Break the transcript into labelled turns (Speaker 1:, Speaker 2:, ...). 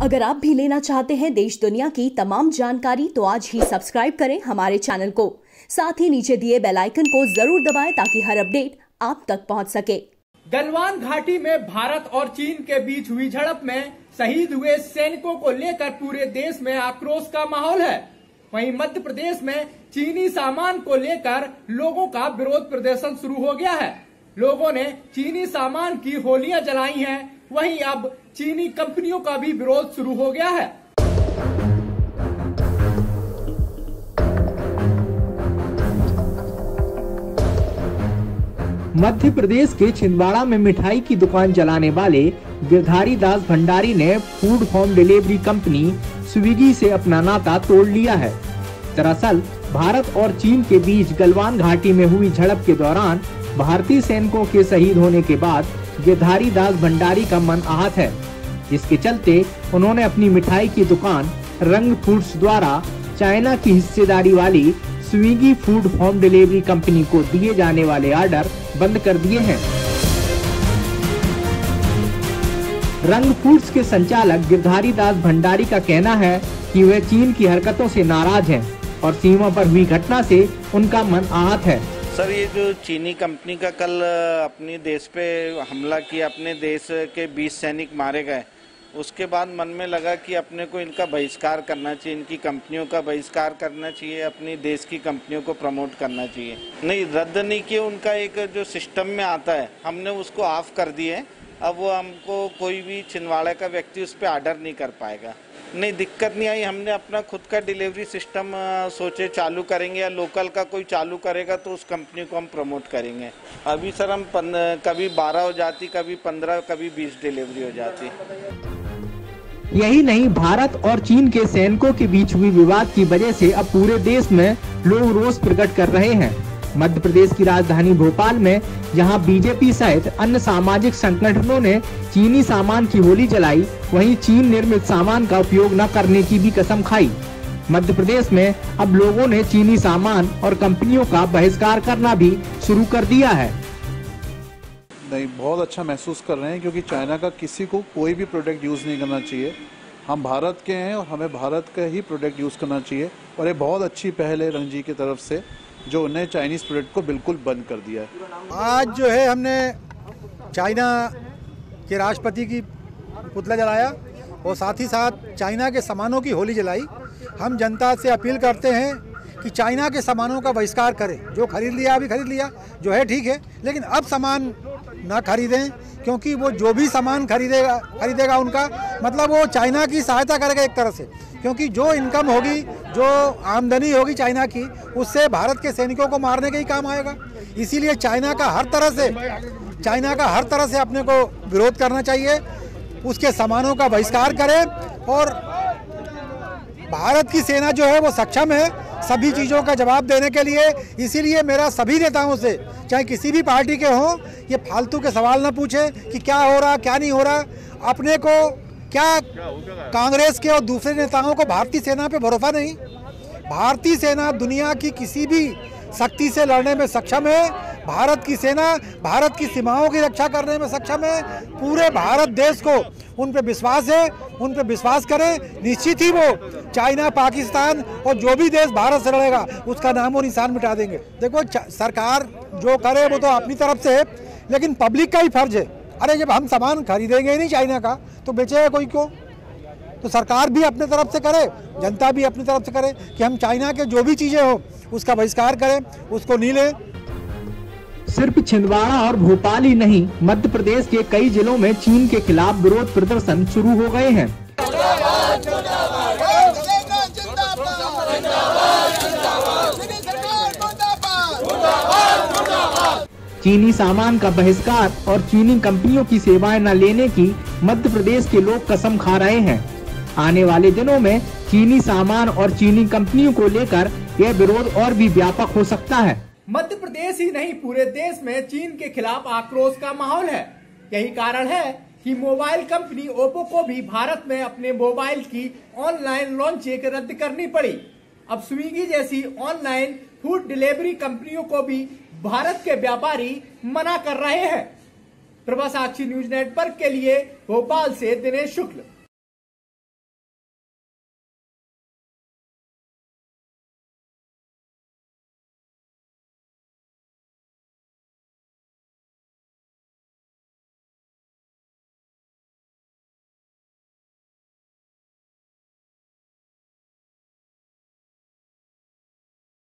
Speaker 1: अगर आप भी लेना चाहते हैं देश दुनिया की तमाम जानकारी तो आज ही सब्सक्राइब करें हमारे चैनल को। साथ ही नीचे दिए बेल आइकन को जरूर दबाएं ताकि हर अपडेट आप तक पहुंच सके।
Speaker 2: गलवान घाटी में भारत और चीन के बीच हुई झड़प में शहीद हुए सैनिकों को लेकर पूरे देश में आक्रोश का माहौल है। वहीं मध्य प्रदेश में चीनी सामान को लेकर लोगों का विरोध प्रदर्शन शुरू हो गया है। लोगों ने चीनी सामान की होलियां जलाई हैं। वहीं अब चीनी कंपनियों का भी विरोध शुरू हो गया है।
Speaker 3: मध्य प्रदेश के छिंदवाड़ा में मिठाई की दुकान चलाने वाले गिरधारी दास भंडारी ने food home delivery company Swiggy से अपना नाता तोड़ लिया है। दरअसल भारत और चीन के बीच गलवान घाटी में हुई झड़प के दौरान भारतीय सैनिकों के शहीद होने के बाद गिरधारी दास भंडारी का मन आहत है, जिसके चलते उन्होंने अपनी मिठाई की दुकान रंग फूड्स द्वारा चाइना की हिस्सेदारी वाली Swiggy food home delivery company को दिए जाने वाले ऑर्डर बंद कर दिए हैं। रंग फूड्स के संचालक गिरधारी दास भंडारी का कहना है कि वे चीन की हरकतों से नाराज हैं और सीमा पर हुई घटना से उनका मन आहत है।
Speaker 4: सर, ये जो चीनी कंपनी का कल अपने देश पे हमला किया, अपने देश के 20 सैनिक मारे गए, उसके बाद मन में लगा कि अपने को इनका बहिष्कार करना चाहिए, इनकी कंपनियों का बहिष्कार करना चाहिए, अपनी देश की कंपनियों को प्रमोट करना चाहिए। नहीं, रद्द नहीं किया, उनका एक जो सिस्टम में आता है हमने उसको ऑफ कर दिए। अब वो हमको कोई भी छिंदवाड़ा का व्यक्ति उस पर ऑर्डर नहीं कर पाएगा। नहीं, दिक्कत नहीं आई। हमने अपना खुद का डिलीवरी सिस्टम सोचे चालू करेंगे या लोकल का कोई चालू करेगा तो उस कंपनी को हम प्रमोट करेंगे। अभी सर हम कभी 12 हो जाती, कभी 15, कभी 20 डिलीवरी हो जाती।
Speaker 3: यही नहीं, भारत और चीन के सैनिकों के बीच हुई विवाद की वजह से अब पूरे देश में लोग रोष प्रकट कर रहे हैं। मध्य प्रदेश की राजधानी भोपाल में जहां बीजेपी सहित अन्य सामाजिक संगठनों ने चीनी सामान की होली जलाई, वहीं चीन निर्मित सामान का उपयोग न करने की भी कसम खाई। मध्य प्रदेश में अब लोगों ने चीनी सामान और कंपनियों का बहिष्कार करना भी शुरू कर दिया है।
Speaker 5: नहीं, बहुत अच्छा महसूस कर रहे हैं क्योंकि चाइना का किसी को कोई भी प्रोडक्ट यूज़ नहीं करना चाहिए। हम भारत के हैं और हमें भारत का ही प्रोडक्ट यूज़ करना चाहिए और ये बहुत अच्छी पहल है रंग जी की तरफ से, जो उन्हें चाइनीज़ प्रोडक्ट को बिल्कुल बंद कर दिया है।
Speaker 6: आज जो है हमने चाइना के राष्ट्रपति की पुतला जलाया और साथ ही साथ चाइना के सामानों की होली जलाई। हम जनता से अपील करते हैं कि चाइना के सामानों का बहिष्कार करें। जो खरीद लिया अभी खरीद लिया, जो है ठीक है, लेकिन अब सामान ना खरीदें, क्योंकि वो जो भी सामान खरीदेगा उनका मतलब वो चाइना की सहायता करेगा एक तरह से, क्योंकि जो इनकम होगी, जो आमदनी होगी चाइना की, उससे भारत के सैनिकों को मारने के ही काम आएगा। इसीलिए चाइना का हर तरह से अपने को विरोध करना चाहिए, उसके सामानों का बहिष्कार करें। और भारत की सेना जो है वो सक्षम है सभी चीज़ों का जवाब देने के लिए। इसीलिए मेरा सभी नेताओं से, चाहे किसी भी पार्टी के हों, ये फालतू के सवाल न पूछें कि क्या हो रहा क्या नहीं हो रहा। अपने को क्या कांग्रेस के और दूसरे नेताओं को भारतीय सेना पे भरोसा नहीं? भारतीय सेना दुनिया की किसी भी शक्ति से लड़ने में सक्षम है। भारत की सेना भारत की सीमाओं की रक्षा करने में सक्षम है। पूरे भारत देश को उन पे विश्वास है, उन पे विश्वास करें। निश्चित ही वो चाइना, पाकिस्तान और जो भी देश भारत से लड़ेगा उसका नामो निशान मिटा देंगे। देखो, सरकार जो करे वो तो अपनी तरफ से है, लेकिन पब्लिक का ही फर्ज है। अरे जब हम सामान खरीदेंगे ही नहीं चाइना का तो बेचेगा कोई क्यों? तो सरकार भी अपने तरफ से करे, जनता भी अपनी तरफ से करे कि हम चाइना के जो भी चीज़ें हो उसका बहिष्कार करें, उसको नहीं लें।
Speaker 3: सिर्फ छिंदवाड़ा और भोपाल ही नहीं, मध्य प्रदेश के कई जिलों में चीन के खिलाफ विरोध प्रदर्शन शुरू हो गए हैं। चीनी सामान का बहिष्कार और चीनी कंपनियों की सेवाएं न लेने की मध्य प्रदेश के लोग कसम खा रहे हैं। आने वाले दिनों में चीनी सामान और चीनी कंपनियों को लेकर यह विरोध और भी व्यापक हो सकता है।
Speaker 2: मध्य प्रदेश ही नहीं, पूरे देश में चीन के खिलाफ आक्रोश का माहौल है। यही कारण है कि मोबाइल कंपनी ओप्पो को भी भारत में अपने मोबाइल की ऑनलाइन लॉन्चिंग रद्द करनी पड़ी। अब स्विगी जैसी ऑनलाइन फूड डिलीवरी कंपनियों को भी भारत के व्यापारी मना कर रहे हैं। प्रभा साक्षी न्यूज नेटवर्क के लिए भोपाल से दिनेश शुक्ल।